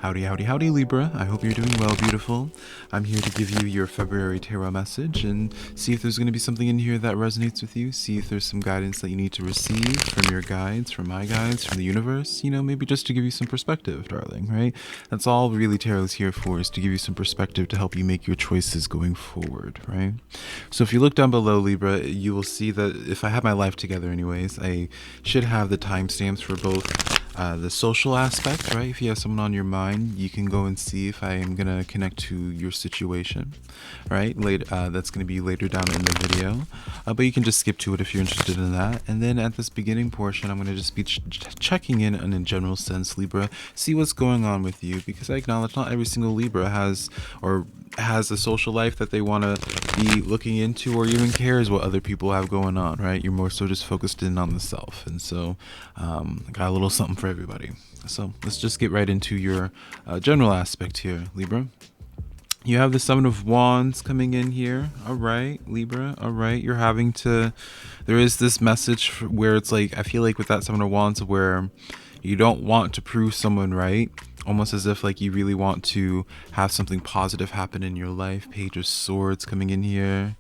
Howdy, howdy, howdy, Libra. I hope you're doing well, beautiful. I'm here to give you your February tarot message and see if there's going to be something in here that resonates with you. See if there's some guidance that you need to receive from your guides, from my guides, from the universe. You know, maybe just to give you some perspective, darling, right? That's all really tarot is here for, is to give you some perspective to help you make your choices going forward, right? So if you look down below, Libra, you will see that if I have my life together anyways, I should have the timestamps for both the social aspect, right? If you have someone on your mind, you can go and see if I am gonna connect to your situation, right? That's gonna be later down in the video, but you can just skip to it if you're interested in that. And then at this beginning portion, I'm gonna just be checking in a general sense, Libra, see what's going on with you, because I acknowledge not every single Libra has a social life that they want to be looking into, or even cares what other people have going on, right? You're more so just focused in on the self. And so I got a little something for everybody. So let's just get right into your general aspect here, Libra. You have the Seven of Wands coming in here. All right, Libra. All right, there is this message where it's like, I feel like with that Seven of Wands where you don't want to prove someone right, almost as if like you really want to have something positive happen in your life. Page of Swords coming in here.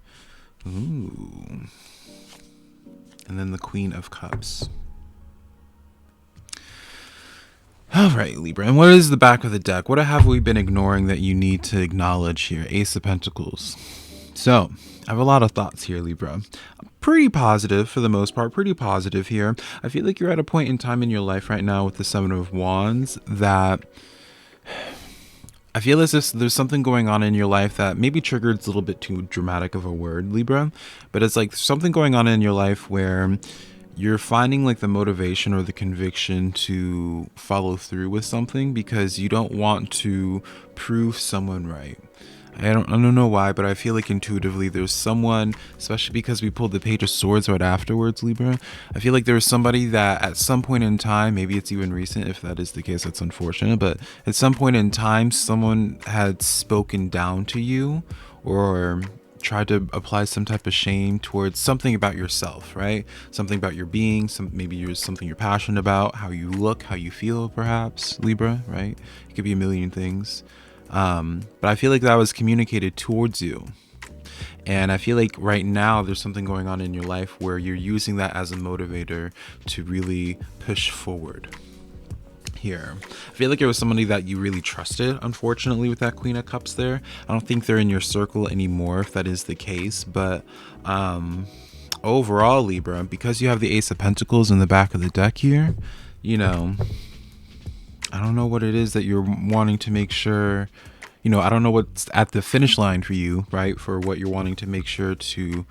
Ooh. And then the Queen of Cups. All right, Libra. And what is the back of the deck? What have we been ignoring that you need to acknowledge here? Ace of Pentacles. So I have a lot of thoughts here, Libra. Pretty positive for the most part, pretty positive here. I feel like you're at a point in time in your life right now with the Seven of Wands that I feel as if there's something going on in your life that maybe triggered a little bit too dramatic of a word, Libra, but it's like something going on in your life where you're finding like the motivation or the conviction to follow through with something because you don't want to prove someone right. I don't know why, but I feel like intuitively there's someone, especially because we pulled the Page of Swords right afterwards, Libra. I feel like there's somebody that at some point in time, maybe it's even recent, if that is the case, that's unfortunate, but at some point in time, someone had spoken down to you or tried to apply some type of shame towards something about yourself, right? Something about your being, maybe something you're passionate about, how you look, how you feel, perhaps, Libra, right? It could be a million things. But I feel like that was communicated towards you. And I feel like right now there's something going on in your life where you're using that as a motivator to really push forward here. I feel like it was somebody that you really trusted, unfortunately, with that Queen of Cups there. I don't think they're in your circle anymore, if that is the case. But overall, Libra, because you have the Ace of Pentacles in the back of the deck here, you know, I don't know what it is that you're wanting to make sure, you know, I don't know what's at the finish line for you, right? For what you're wanting to make sure to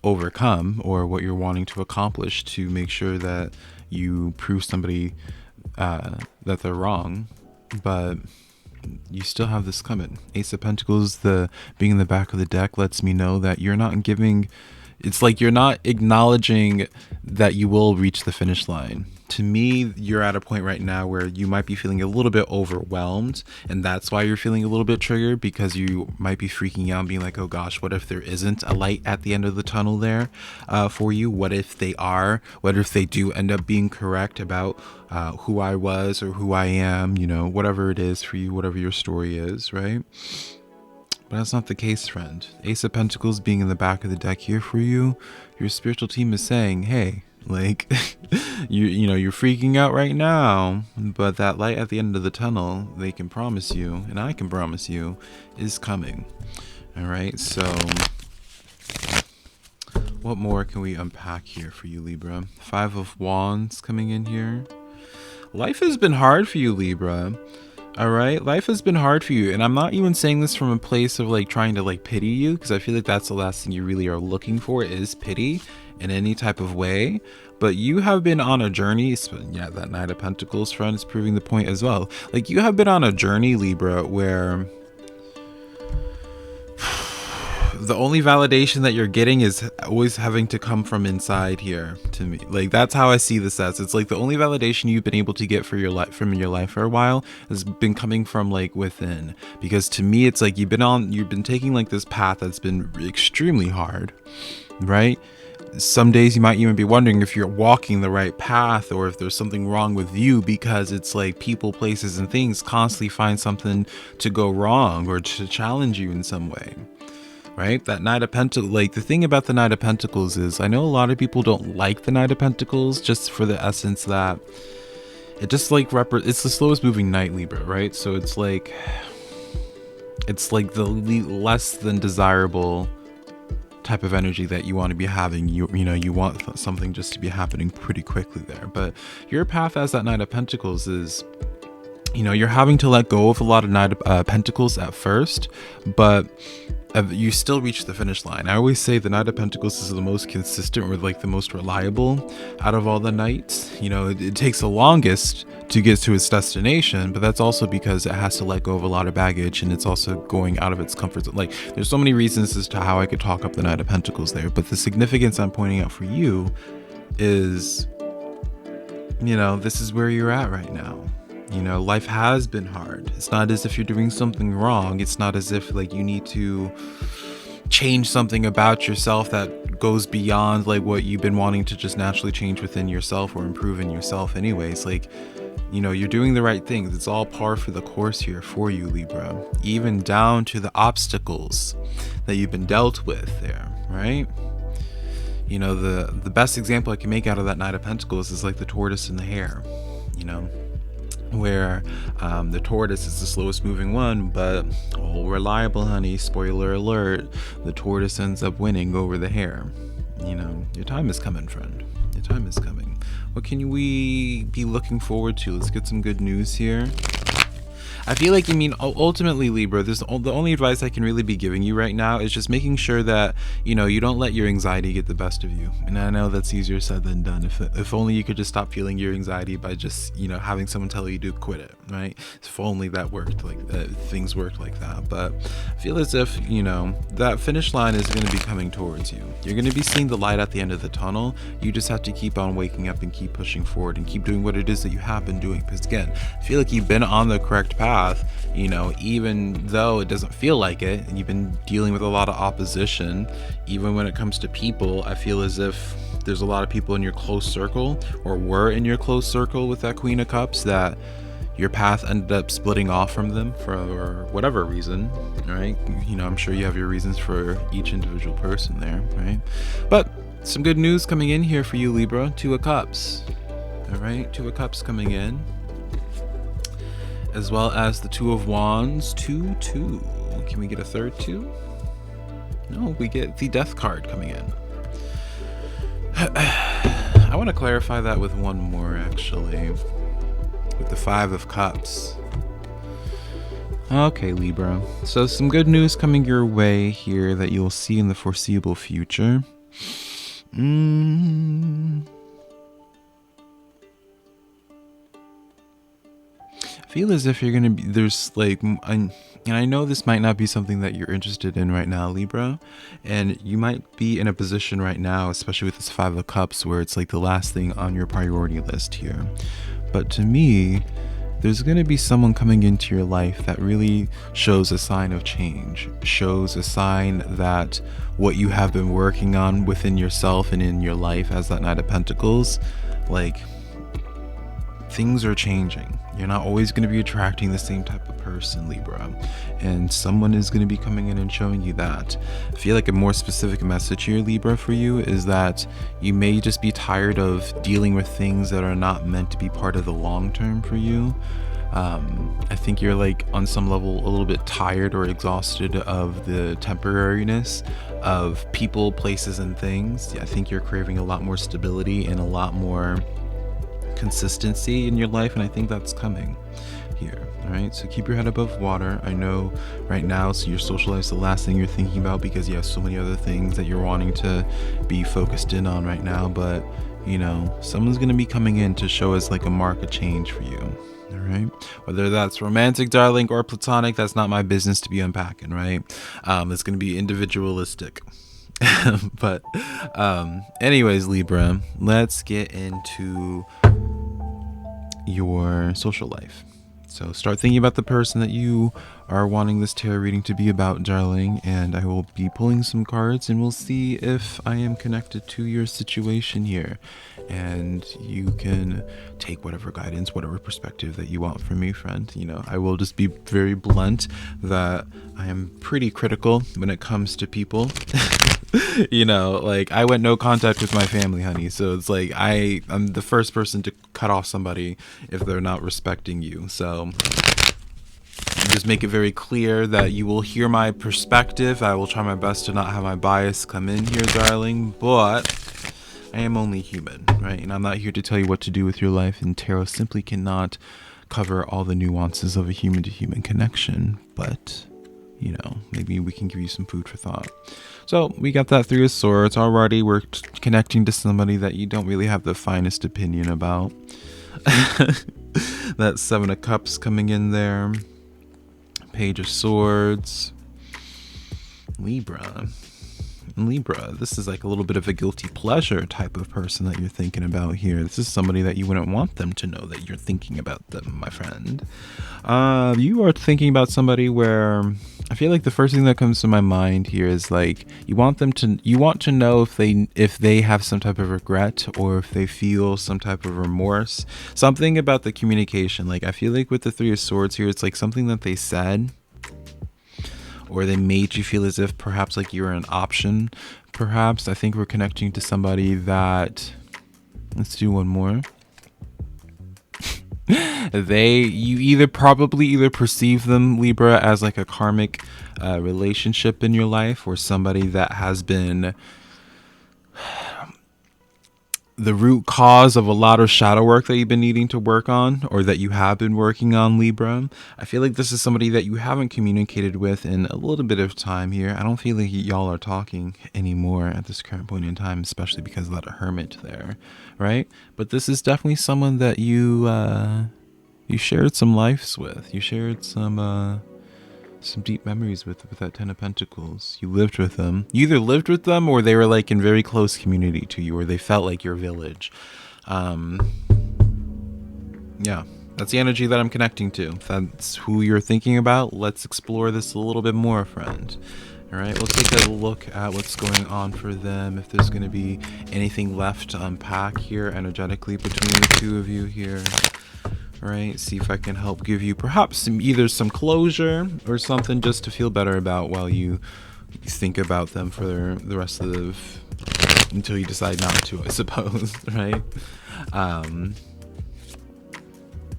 overcome, or what you're wanting to accomplish to make sure that you prove somebody that they're wrong. But you still have this coming. Ace of Pentacles, being in the back of the deck, lets me know that you're not giving, it's like you're not acknowledging that you will reach the finish line. To me, you're at a point right now where you might be feeling a little bit overwhelmed, and that's why you're feeling a little bit triggered, because you might be freaking out and being like, oh gosh, what if there isn't a light at the end of the tunnel there for you? What if they are? What if they do end up being correct about who I was or who I am, you know, whatever it is for you, whatever your story is, right? But that's not the case, friend. Ace of Pentacles being in the back of the deck here for you, your spiritual team is saying, hey, like, you know, you're freaking out right now, but that light at the end of the tunnel, they can promise you, and I can promise you, is coming. All right, so what more can we unpack here for you, Libra? Five of Wands coming in here. Life has been hard for you, Libra. All right, life has been hard for you, and I'm not even saying this from a place of like trying to like pity you, because I feel like that's the last thing you really are looking for, is pity in any type of way. But you have been on a journey. Yeah, that Knight of Pentacles, friend, is proving the point as well. Like, you have been on a journey, Libra, where the only validation that you're getting is always having to come from inside here, to me. Like, that's how I see this as. It's like the only validation you've been able to get for your life from your life for a while has been coming from like within. Because to me, it's like you've been taking like this path that's been extremely hard, right? some days you might even be wondering if you're walking the right path or if there's something wrong with you, because it's like people, places, and things constantly find something to go wrong or to challenge you in some way. Right? That Knight of Pentacles, like the thing about the Knight of Pentacles is I know a lot of people don't like the Knight of Pentacles just for the essence that it just like it's the slowest moving knight, Libra, right? So it's like the less than desirable type of energy that you want to be having. You know, you want something just to be happening pretty quickly there. But your path as that Knight of Pentacles is, you know, you're having to let go of a lot of Knight of Pentacles at first, but you still reach the finish line. I always say the Knight of Pentacles is the most consistent, or like the most reliable out of all the knights. You know, it takes the longest to get to its destination, but that's also because it has to let go of a lot of baggage, and it's also going out of its comfort zone. Like, there's so many reasons as to how I could talk up the Knight of Pentacles there, but the significance I'm pointing out for you is, you know, this is where you're at right now. You know, life has been hard. It's not as if you're doing something wrong. It's not as if like you need to change something about yourself that goes beyond like what you've been wanting to just naturally change within yourself or improve in yourself anyways. Like, you know, you're doing the right things. It's all par for the course here for you, Libra, even down to the obstacles that you've been dealt with there, right? You know, the best example I can make out of that Knight of Pentacles is like the tortoise and the hare, you know, where the tortoise is the slowest moving one, but all reliable, honey. Spoiler alert, the tortoise ends up winning over the hare. You know, your time is coming, friend. Your time is coming. What can we be looking forward to? Let's get some good news here. I feel like, I mean, ultimately, Libra, the only advice I can really be giving you right now is just making sure that, you know, you don't let your anxiety get the best of you. And I know that's easier said than done. If only you could just stop feeling your anxiety by just, you know, having someone tell you to quit it, right? If only that worked, like things worked like that. But I feel as if, you know, that finish line is going to be coming towards you. You're going to be seeing the light at the end of the tunnel. You just have to keep on waking up and keep pushing forward and keep doing what it is that you have been doing. Because again, I feel like you've been on the correct path. You know, even though it doesn't feel like it, and you've been dealing with a lot of opposition, even when it comes to people, I feel as if there's a lot of people in your close circle, or were in your close circle with that Queen of Cups, that your path ended up splitting off from them for whatever reason, right? You know, I'm sure you have your reasons for each individual person there, right? But some good news coming in here for you, Libra. Two of Cups. All right, Two of Cups coming in, as well as the Two of Wands. 2-2. Can we get a third two? No, we get the Death card coming in. I want to clarify that with one more, actually, with the Five of Cups. Okay, Libra, so some good news coming your way here that you'll see in the foreseeable future. I feel as if you're gonna be, there's like, and I know this might not be something that you're interested in right now, Libra, and you might be in a position right now, especially with this Five of Cups, where it's like the last thing on your priority list here. But to me, there's gonna be someone coming into your life that really shows a sign of change, shows a sign that what you have been working on within yourself and in your life as that Knight of Pentacles, like, things are changing. You're not always going to be attracting the same type of person, Libra, and someone is going to be coming in and showing you that. I feel like a more specific message here, Libra, for you is that you may just be tired of dealing with things that are not meant to be part of the long term for you. I think you're like on some level a little bit tired or exhausted of the temporariness of people, places, and things. I think you're craving a lot more stability and a lot more consistency in your life, and I think that's coming here. All right, so keep your head above water. I know right now, so your social life is the last thing you're thinking about because you have so many other things that you're wanting to be focused in on right now, but you know, someone's going to be coming in to show us like a mark of change for you. All right, whether that's romantic, darling, or platonic, that's not my business to be unpacking, right? It's going to be individualistic. But anyways, Libra, let's get into your social life. So start thinking about the person that you are wanting this tarot reading to be about, darling, and I will be pulling some cards and we'll see if I am connected to your situation here. And you can take whatever guidance, whatever perspective that you want from me, friend. You know, I will just be very blunt that I am pretty critical when it comes to people. You know, like, I went no contact with my family, honey, so it's like I'm the first person to cut off somebody if they're not respecting you. So just make it very clear that you will hear my perspective. I will try my best to not have my bias come in here, darling, but I am only human, right? And I'm not here to tell you what to do with your life, and tarot simply cannot cover all the nuances of a human to human connection, but you know, maybe we can give you some food for thought. So we got that Three of Swords already. We're connecting to somebody that you don't really have the finest opinion about. That Seven of Cups coming in there. Page of Swords. Libra, this is like a little bit of a guilty pleasure type of person that you're thinking about here. This is somebody that you wouldn't want them to know that you're thinking about them, my friend. You are thinking about somebody where I feel like the first thing that comes to my mind here is like you want to know if they have some type of regret or if they feel some type of remorse. Something about the communication. Like, I feel like with the Three of Swords here, it's like something that they said, or they made you feel as if perhaps like you were an option. Perhaps I think we're connecting to somebody that, let's do one more. You probably either perceive them, Libra, as like a karmic relationship in your life, or somebody that has been the root cause of a lot of shadow work that you've been needing to work on, or that you have been working on, Libra. I feel like this is somebody that you haven't communicated with in a little bit of time here. I don't feel like y'all are talking anymore at this current point in time, especially because of that Hermit there, right? But this is definitely someone that you shared some lives with. You shared some deep memories with that Ten of Pentacles. You lived with them. You either lived with them or they were like in very close community to you, or they felt like your village. Yeah, that's the energy that I'm connecting to. If that's who you're thinking about, let's explore this a little bit more, friend. All right, we'll take a look at what's going on for them, if there's going to be anything left to unpack here energetically between the two of you here. All right, see if I can help give you perhaps either some closure or something just to feel better about while you think about them for the rest of until you decide not to, I suppose, right?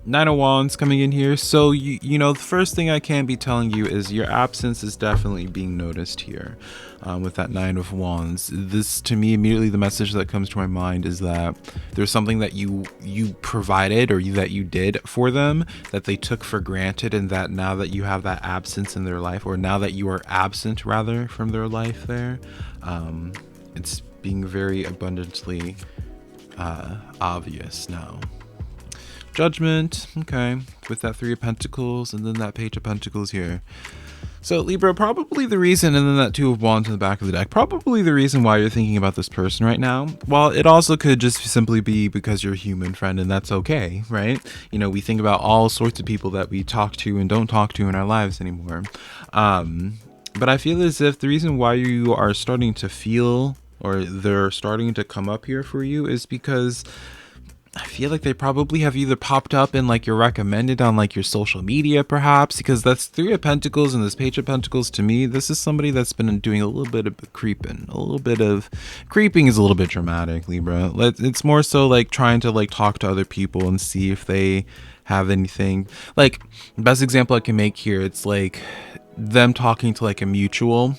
Nine of Wands coming in here. So you know, the first thing I can be telling you is your absence is definitely being noticed here. With that Nine of Wands, this, to me, immediately the message that comes to my mind is that there's something that you provided, or that you did for them, that they took for granted, and that now that you have that absence in their life, or now that you are absent rather from their life there, it's being very abundantly obvious now. Judgment, okay, with that Three of Pentacles and then that Page of Pentacles here. So Libra, probably the reason, and then that Two of Wands in the back of the deck, probably the reason why you're thinking about this person right now. Well, it also could just simply be because you're a human, friend, and that's okay, right? You know, we think about all sorts of people that we talk to and don't talk to in our lives anymore. But I feel as if the reason why you are starting to feel, or they're starting to come up here for you, is because I feel like they probably have either popped up in like you're recommended on like your social media, perhaps, because that's Three of Pentacles and this Page of Pentacles. To me, this is somebody that's been doing a little bit of creeping. A little bit of creeping is a little bit dramatic, Libra. It's more so like trying to like talk to other people and see if they have anything. Like, best example I can make here, it's like them talking to like a mutual,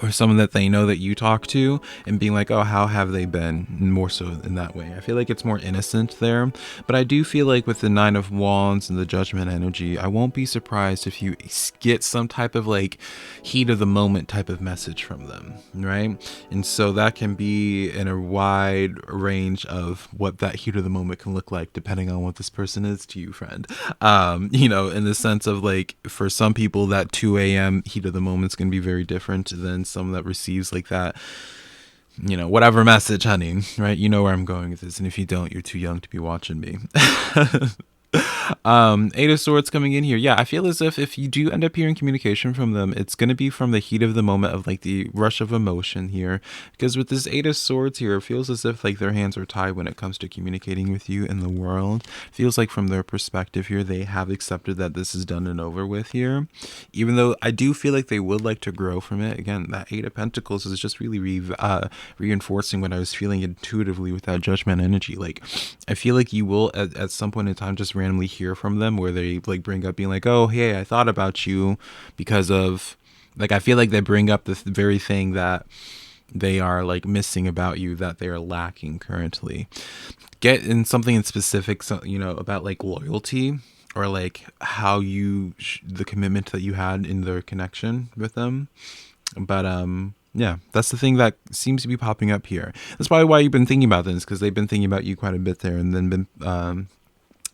or someone that they know that you talk to, and being like, oh, how have they been? More so in that way. I feel like it's more innocent there. But I do feel like with the Nine of Wands and the Judgment energy, I won't be surprised if you get some type of like heat of the moment type of message from them, right? And so that can be in a wide range of what that heat of the moment can look like, depending on what this person is to you, friend. You know, in the sense of like, for some people, that 2 a.m. heat of the moment is going to be very different than someone that receives like that, you know, whatever message, honey, right? You know where I'm going with this, and if you don't, you're too young to be watching me. Eight of Swords coming in here. Yeah, I feel as if you do end up hearing communication from them, it's going to be from the heat of the moment of like the rush of emotion here. Because with this Eight of Swords here, it feels as if like their hands are tied when it comes to communicating with you in the world. Feels like from their perspective here, they have accepted that this is done and over with here. Even though I do feel like they would like to grow from it. Again, that Eight of Pentacles is just really reinforcing what I was feeling intuitively with that Judgment energy. Like, I feel like you will at some point in time just randomly hear from them where they like bring up being like, oh, hey, I thought about you because of, like, I feel like they bring up the very thing that they are like missing about you, that they are lacking currently. Get in something in specific, so, you know, about like loyalty or like how you the commitment that you had in their connection with them. But yeah, that's the thing that seems to be popping up here. That's probably why you've been thinking about this, because they've been thinking about you quite a bit there, and then been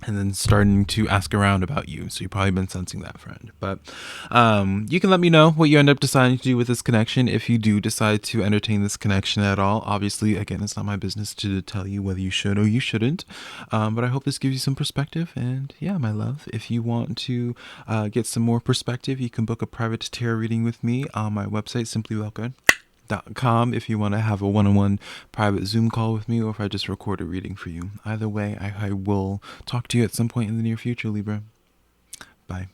and then starting to ask around about you. So you've probably been sensing that, friend. But you can let me know what you end up deciding to do with this connection if you do decide to entertain this connection at all. Obviously, again, it's not my business to tell you whether you should or you shouldn't. But I hope this gives you some perspective. And yeah, my love, if you want to get some more perspective, you can book a private tarot reading with me on my website, SimplyVelca.com, if you want to have a one-on-one private Zoom call with me, or if I just record a reading for you. Either way, I will talk to you at some point in the near future, Libra. Bye.